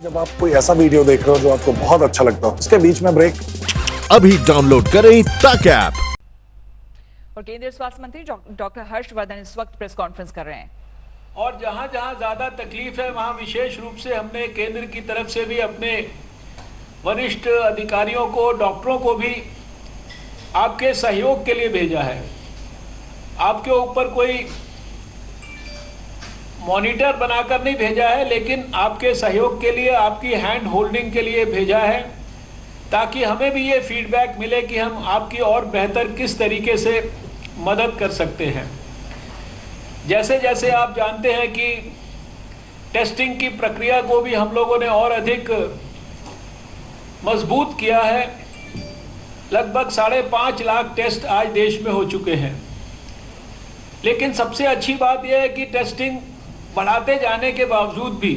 जब आप कोई ऐसा वीडियो देख रहे हो जो आपको बहुत अच्छा लगता हो, उसके बीच में ब्रेक। अभी डाउनलोड करें तक ऐप। और केंद्रीय स्वास्थ्य मंत्री डॉक्टर हर्षवर्धन इस वक्त प्रेस कॉन्फ्रेंस कर रहे हैं। और जहां जहां ज्यादा तकलीफ है वहां विशेष रूप से हमने केंद्र की तरफ से भी अपने वरिष्ठ अधिकारियों को, डॉक्टरों को भी आपके सहयोग के लिए भेजा है। आपके ऊपर कोई मॉनिटर बनाकर नहीं भेजा है, लेकिन आपके सहयोग के लिए, आपकी हैंड होल्डिंग के लिए भेजा है, ताकि हमें भी ये फीडबैक मिले कि हम आपकी और बेहतर किस तरीके से मदद कर सकते हैं। जैसे जैसे आप जानते हैं कि टेस्टिंग की प्रक्रिया को भी हम लोगों ने और अधिक मजबूत किया है। लगभग 5.5 लाख टेस्ट आज देश में हो चुके हैं। लेकिन सबसे अच्छी बात यह है कि टेस्टिंग बढ़ाते जाने के बावजूद भी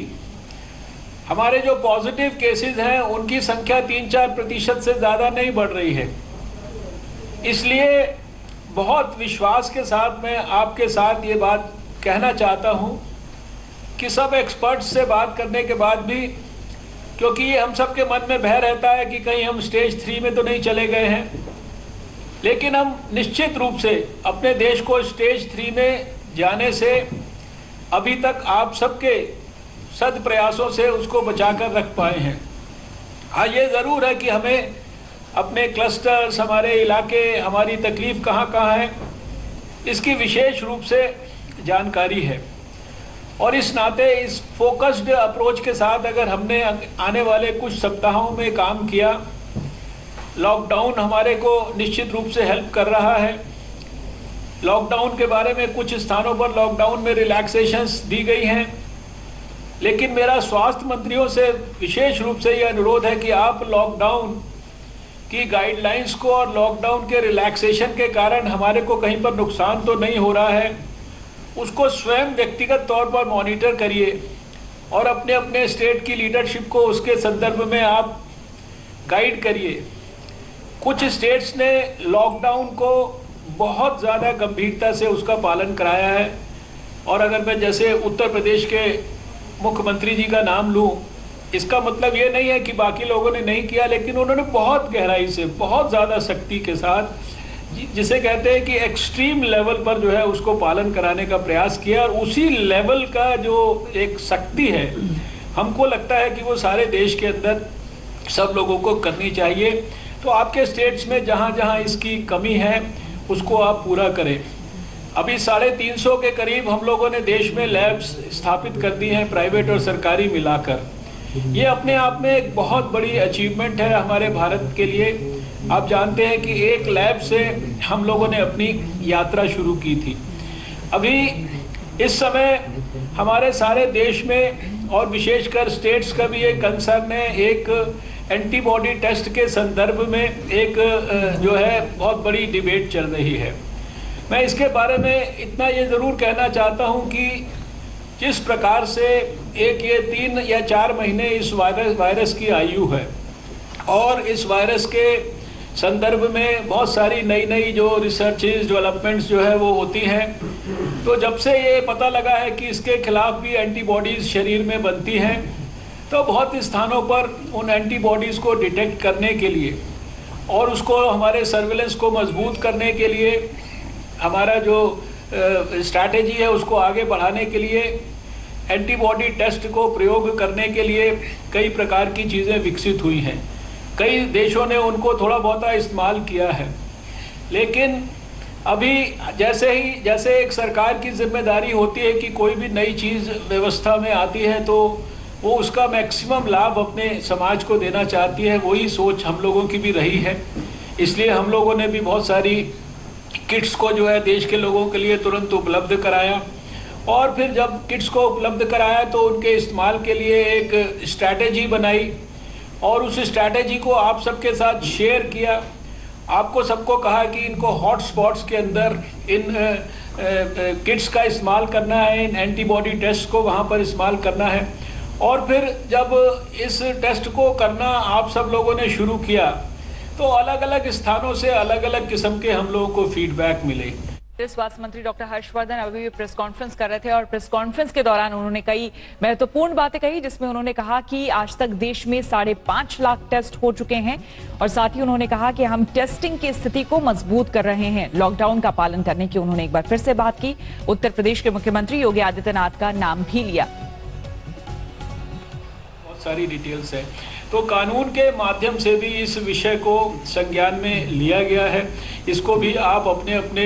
हमारे जो पॉजिटिव केसेस हैं उनकी संख्या 3-4% से ज़्यादा नहीं बढ़ रही है। इसलिए बहुत विश्वास के साथ मैं आपके साथ ये बात कहना चाहता हूँ कि सब एक्सपर्ट्स से बात करने के बाद भी, क्योंकि ये हम सब के मन में भय रहता है कि कहीं हम स्टेज 3 में तो नहीं चले गए हैं, लेकिन हम निश्चित रूप से अपने देश को स्टेज 3 में जाने से अभी तक आप सबके सद प्रयासों से उसको बचाकर रख पाए हैं। हाँ, ये ज़रूर है कि हमें अपने क्लस्टर्स, हमारे इलाके, हमारी तकलीफ़ कहाँ कहाँ है, इसकी विशेष रूप से जानकारी है। और इस नाते इस फोकस्ड अप्रोच के साथ अगर हमने आने वाले कुछ सप्ताहों में काम किया, लॉकडाउन हमारे को निश्चित रूप से हेल्प कर रहा है। लॉकडाउन के बारे में कुछ स्थानों पर लॉकडाउन में रिलैक्सेशंस दी गई हैं, लेकिन मेरा स्वास्थ्य मंत्रियों से विशेष रूप से यह अनुरोध है कि आप लॉकडाउन की गाइडलाइंस को और लॉकडाउन के रिलैक्सेशन के कारण हमारे को कहीं पर नुकसान तो नहीं हो रहा है, उसको स्वयं व्यक्तिगत तौर पर मॉनिटर करिए और अपने अपने स्टेट की लीडरशिप को उसके संदर्भ में आप गाइड करिए। कुछ स्टेट्स ने लॉकडाउन को बहुत ज़्यादा गंभीरता से उसका पालन कराया है, और अगर मैं जैसे उत्तर प्रदेश के मुख्यमंत्री जी का नाम लूँ, इसका मतलब ये नहीं है कि बाकी लोगों ने नहीं किया, लेकिन उन्होंने बहुत गहराई से, बहुत ज़्यादा सख्ती के साथ, जिसे कहते हैं कि एक्सट्रीम लेवल पर जो है उसको पालन कराने का प्रयास किया। और उसी लेवल का जो एक शक्ति है, हमको लगता है कि वो सारे देश के अंदर सब लोगों को करनी चाहिए। तो आपके स्टेट्स में जहाँ जहाँ इसकी कमी है उसको आप पूरा करें। अभी 350 के करीब हम लोगों ने देश में लैब्स स्थापित कर दी हैं, प्राइवेट और सरकारी मिलाकर। ये अपने आप में एक बहुत बड़ी अचीवमेंट है हमारे भारत के लिए। आप जानते हैं कि एक लैब से हम लोगों ने अपनी यात्रा शुरू की थी। अभी इस समय हमारे सारे देश में और विशेषकर स्टेट्स का भी एक कंसर्न है। एक एंटीबॉडी टेस्ट के संदर्भ में एक जो है बहुत बड़ी डिबेट चल रही है। मैं इसके बारे में इतना ये ज़रूर कहना चाहता हूँ कि जिस प्रकार से एक ये 3 या 4 महीने इस वायरस की आयु है, और इस वायरस के संदर्भ में बहुत सारी नई जो रिसर्चेज, डेवलपमेंट्स जो है वो होती हैं। तो जब से ये पता लगा है कि इसके खिलाफ भी एंटीबॉडीज़ शरीर में बनती हैं, तो बहुत स्थानों पर उन एंटीबॉडीज़ को डिटेक्ट करने के लिए और उसको हमारे सर्विलेंस को मजबूत करने के लिए, हमारा जो स्ट्रैटेजी है उसको आगे बढ़ाने के लिए, एंटीबॉडी टेस्ट को प्रयोग करने के लिए कई प्रकार की चीज़ें विकसित हुई हैं। कई देशों ने उनको थोड़ा बहुत इस्तेमाल किया है। लेकिन अभी जैसे एक सरकार की जिम्मेदारी होती है कि कोई भी नई चीज़ व्यवस्था में आती है तो वो उसका मैक्सिमम लाभ अपने समाज को देना चाहती है। वही सोच हम लोगों की भी रही है। इसलिए हम लोगों ने भी बहुत सारी किट्स को जो है देश के लोगों के लिए तुरंत उपलब्ध कराया, और फिर जब किट्स को उपलब्ध कराया तो उनके इस्तेमाल के लिए एक स्ट्रैटेजी बनाई और उस स्ट्रैटेजी को आप सबके साथ शेयर किया। आपको सबको कहा कि इनको हॉट स्पॉट्स के अंदर इन किट्स का इस्तेमाल करना है, इन एंटीबॉडी टेस्ट को वहाँ पर इस्तेमाल करना है। और फिर जब इस टेस्ट को करना आप सब लोगों ने शुरू किया तो अलग अलग स्थानों से अलग अलग किस्म के हम लोगों को फीडबैक मिले। स्वास्थ्य मंत्री डॉक्टर हर्षवर्धन अभी भी प्रेस कॉन्फ्रेंस कर रहे थे और प्रेस कॉन्फ्रेंस के दौरान उन्होंने कई महत्वपूर्ण बातें कही, जिसमें उन्होंने कहा कि आज तक देश में 5.5 लाख टेस्ट हो चुके हैं और साथ ही उन्होंने कहा कि हम टेस्टिंग की स्थिति को मजबूत कर रहे हैं। लॉकडाउन का पालन करने की उन्होंने एक बार फिर से बात की। उत्तर प्रदेश के मुख्यमंत्री योगी आदित्यनाथ का नाम भी लिया। बहुत सारी डिटेल्स है, तो कानून के माध्यम से भी इस विषय को संज्ञान में लिया गया है। इसको भी आप अपने अपने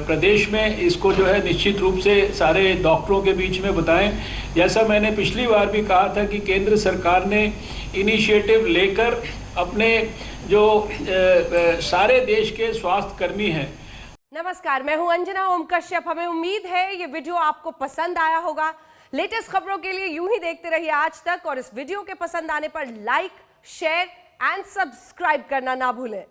प्रदेश में इसको जो है निश्चित रूप से सारे डॉक्टरों के बीच में बताएं। जैसा मैंने पिछली बार भी कहा था कि केंद्र सरकार ने इनिशिएटिव लेकर अपने जो सारे देश के स्वास्थ्य कर्मी हैं। नमस्कार, मैं हूं अंजना ओम कश्यप। हमें उम्मीद है ये वीडियो आपको पसंद आया होगा। लेटेस्ट खबरों के लिए यूं ही देखते रहिए आज तक और इस वीडियो के पसंद आने पर लाइक, शेयर एंड सब्सक्राइब करना ना भूलें।